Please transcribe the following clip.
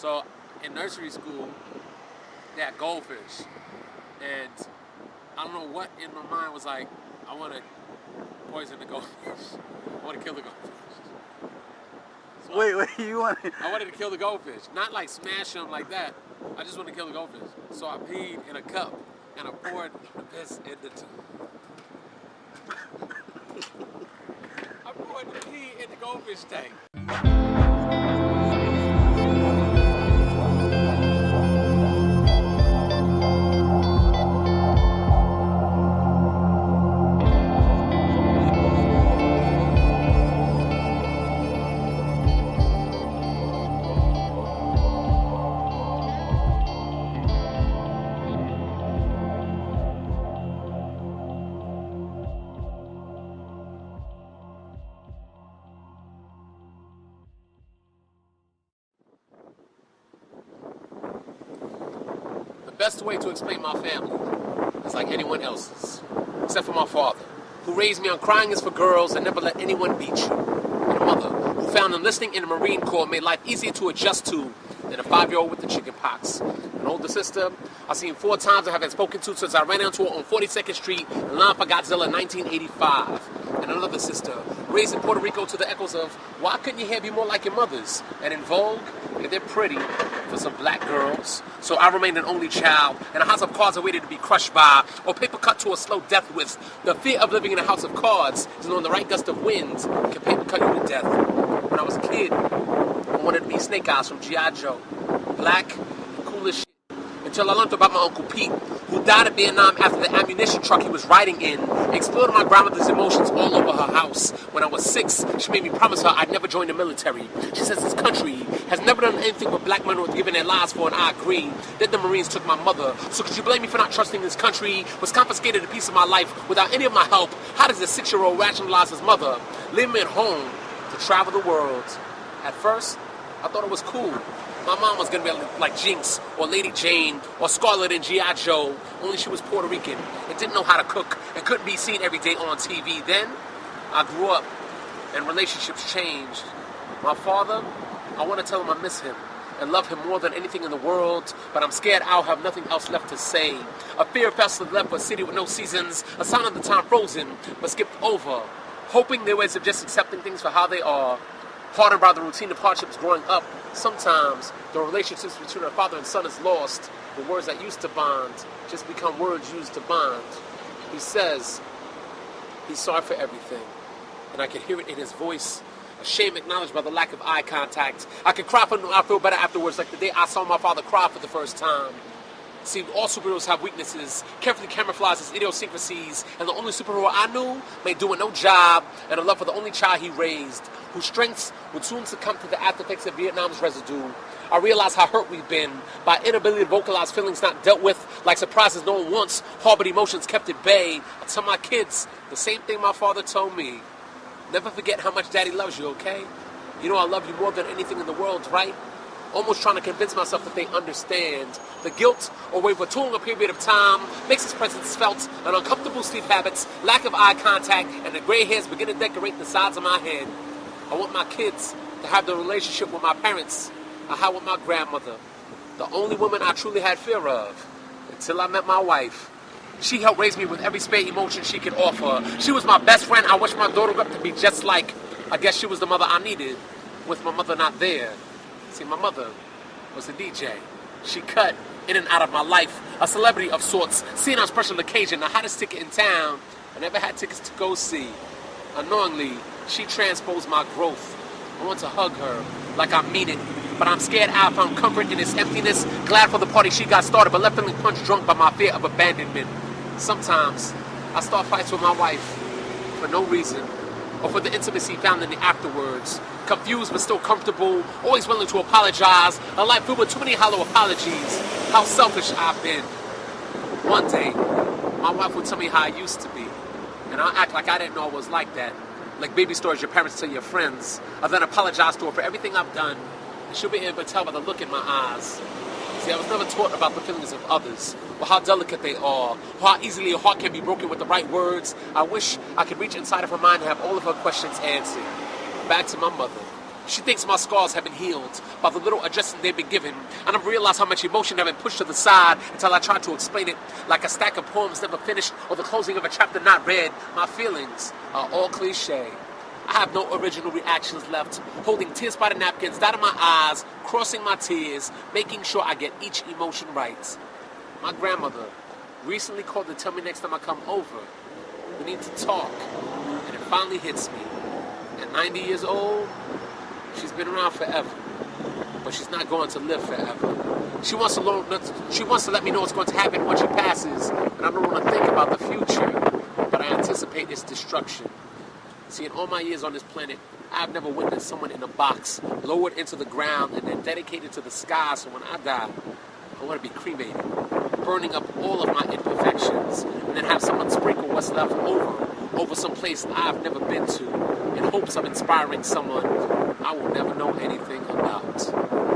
So in nursery school, they had goldfish. And I don't know what in my mind was like, I want to poison the goldfish. I want to kill the goldfish. So wait, you want to... I wanted to kill the goldfish. Not like smash them like that. I just wanted to kill the goldfish. So I peed in a cup and I poured the piss in the I poured the pee in the goldfish tank. The best way to explain my family is like anyone else's, except for my father, who raised me on crying is for girls and never let anyone beat you, and a mother who found enlisting in the Marine Corps made life easier to adjust to than a 5-year-old with the chicken pox. An older sister I've seen 4 times and haven't spoken to since I ran into her on 42nd Street in line for Godzilla in 1985. And another sister raised in Puerto Rico to the echoes of, why couldn't your hair be more like your mother's? And in Vogue, they're pretty for some black girls. So I remained an only child in a house of cards I waited to be crushed by or paper cut to a slow death with. The fear of living in a house of cards is knowing the right gust of wind can paper cut you to death. When I was a kid, I wanted to be Snake Eyes from G.I. Joe. Black, cool as shit. Until I learned about my Uncle Pete, who died in Vietnam after the ammunition truck he was riding in exploded my grandmother's emotions all over her house. When I was 6, she made me promise her I'd never join the military. She says this country has never done anything but black men who have given their lives for, and I agree. Then the Marines took my mother. So could you blame me for not trusting this country? Was confiscated a piece of my life without any of my help. How does a 6-year-old rationalize his mother, leaving me at home to travel the world? At first, I thought it was cool. My mom was going to be like Jinx or Lady Jane or Scarlett in G.I. Joe, only she was Puerto Rican and didn't know how to cook and couldn't be seen every day on TV. Then, I grew up and relationships changed. My father, I want to tell him I miss him and love him more than anything in the world, but I'm scared I'll have nothing else left to say. A fear festival left for a city with no seasons, a sign of the time frozen but skipped over, hoping their ways of just accepting things for how they are. Hardened by the routine of hardships growing up, sometimes the relationships between a father and son is lost. The words that used to bond just become words used to bond. He says he's sorry for everything, and I can hear it in his voice. A shame acknowledged by the lack of eye contact. I can cry for him, I feel better afterwards, like the day I saw my father cry for the first time. See, all superheroes have weaknesses, carefully camouflage his idiosyncrasies, and the only superhero I knew made doing no job and a love for the only child he raised, whose strengths would soon succumb to the after effects of Vietnam's residue. I realize how hurt we've been by inability to vocalize feelings not dealt with, like surprises no one wants, harbored emotions kept at bay. I tell my kids the same thing my father told me. Never forget how much Daddy loves you, okay? You know I love you more than anything in the world, right? Almost trying to convince myself that they understand. The guilt or wait for too long a period of time makes his presence felt, and uncomfortable sleep habits, lack of eye contact, and the gray hairs begin to decorate the sides of my head. I want my kids to have the relationship with my parents I had with my grandmother, the only woman I truly had fear of, until I met my wife. She helped raise me with every spare emotion she could offer. She was my best friend. I wish my daughter grew up to be just like. I guess she was the mother I needed, with my mother not there. See, my mother was a DJ. She cut in and out of my life, a celebrity of sorts, seen on special occasion, the hottest ticket in town. I never had tickets to go see. Unknowingly, she transposed my growth. I want to hug her like I mean it, but I'm scared I found comfort in this emptiness, glad for the party she got started, but left feeling punch drunk by my fear of abandonment. Sometimes, I start fights with my wife for no reason, or for the intimacy found in the afterwards. Confused but still comfortable, always willing to apologize. A life filled with too many hollow apologies. How selfish I've been. One day, my wife would tell me how I used to be, and I'll act like I didn't know I was like that. Like baby stories your parents tell your friends. I'll then apologize to her for everything I've done, and she'll be able to tell by the look in my eyes. See, I was never taught about the feelings of others, or how delicate they are, or how easily a heart can be broken with the right words. I wish I could reach inside of her mind and have all of her questions answered. Back to my mother. She thinks my scars have been healed by the little adjustment they've been given. I never realized how much emotion had been pushed to the side until I tried to explain it like a stack of poems never finished or the closing of a chapter not read. My feelings are all cliche. I have no original reactions left, holding tears by the napkins, dotting my eyes, crossing my tears, making sure I get each emotion right. My grandmother recently called to tell me next time I come over, we need to talk. And it finally hits me. At 90 years old, she's been around forever, but she's not going to live forever. She wants to let me know what's going to happen when she passes, and I don't want to think about the future, but I anticipate its destruction. See, in all my years on this planet, I've never witnessed someone in a box, lowered into the ground, and then dedicated to the sky, so when I die, I want to be cremated, burning up all of my imperfections, and then have someone sprinkle what's left over some place I've never been to, in hopes of inspiring someone I will never know anything about.